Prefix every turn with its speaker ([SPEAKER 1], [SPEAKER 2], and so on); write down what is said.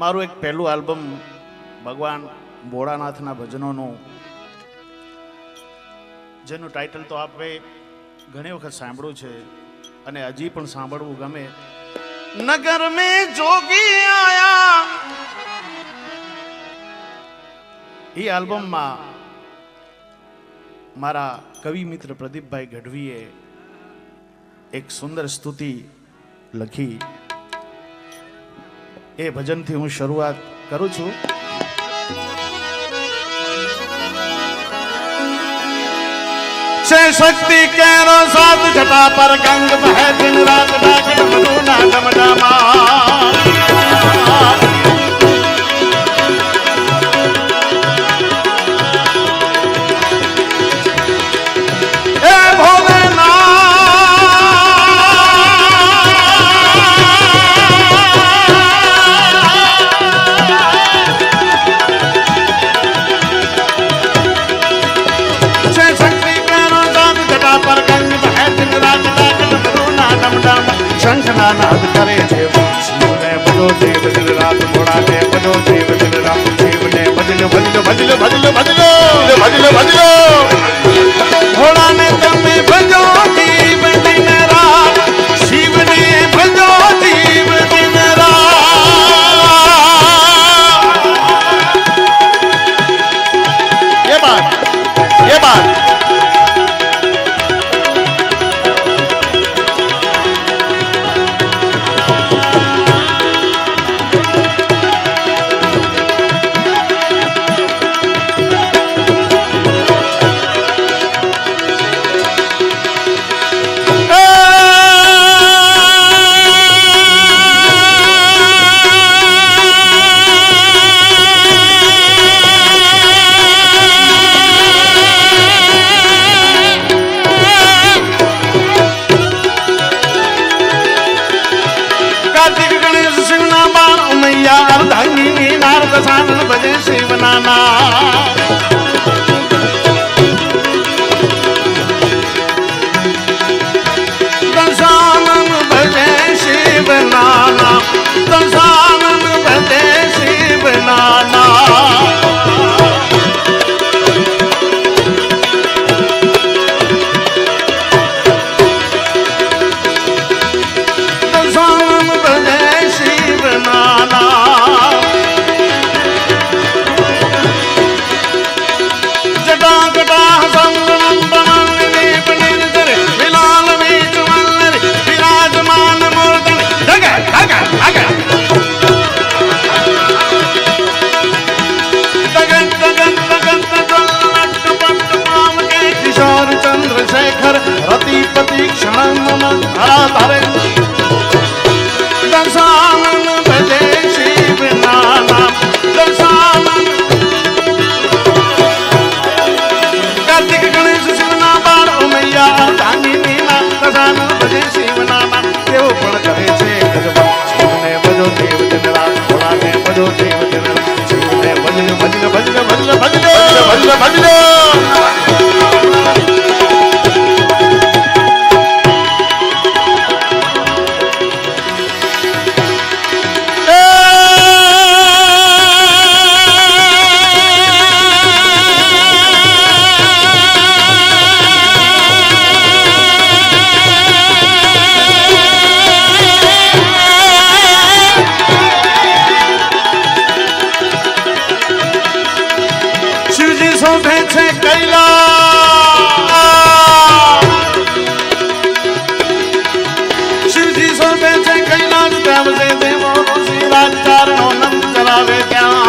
[SPEAKER 1] મારું એક પહેલું આલ્બમ ભગવાન ભોળાનાથના ભજનોનું, જેનું ટાઇટલ તો આપણે ઘણી વખત સાંભળ્યું છે અને હજી પણ સાંભળવું ગમે. નગર મેં જોગી આયા. એ આલ્બમમાં મારા કવિ મિત્ર પ્રદીપભાઈ ગઢવીએ એક સુંદર સ્તુતિ લખી. એ ભજનથી હું શરૂઆત કરું છું. शक्ति केरो सात जटा पर गंग बहे दिन रात डाकट मधुना डमडमा. ए शंखना नाद करे छे शिव ने बजो देव दिन रात मोड़ा ने बजो देव दिन रात शिव ने बजलो बजलो बजलो बजलो बजलो बजलो बजलो भोला ने तमे बजो देव दिन रात शिव ने बजो देव दिन रात. ये बात सानन बजे शिव नाना. दशानन बजे शिव नाना. दशानन बजे शिव नाना. दशानन बजे शिव नाना. चंद्रशेखर रतिपति क्षण धरे. दशानन बजे शिव नाना. दशानन कार्तिक गणेश शिवना बाळ मैया धानी नीना. दशानन बजे शिव नाना. देव पण करे छे गजबा. शिवने बजो देव दिन रात भोला ने बजो देव दिन रात. शिवने बजलो बजलो बजलो बजलो बजलो बजलो बजलो. शिवजी सोबे छे कैलाश देव से देवो ऋषि राज चारणो नंद चलावे क्या.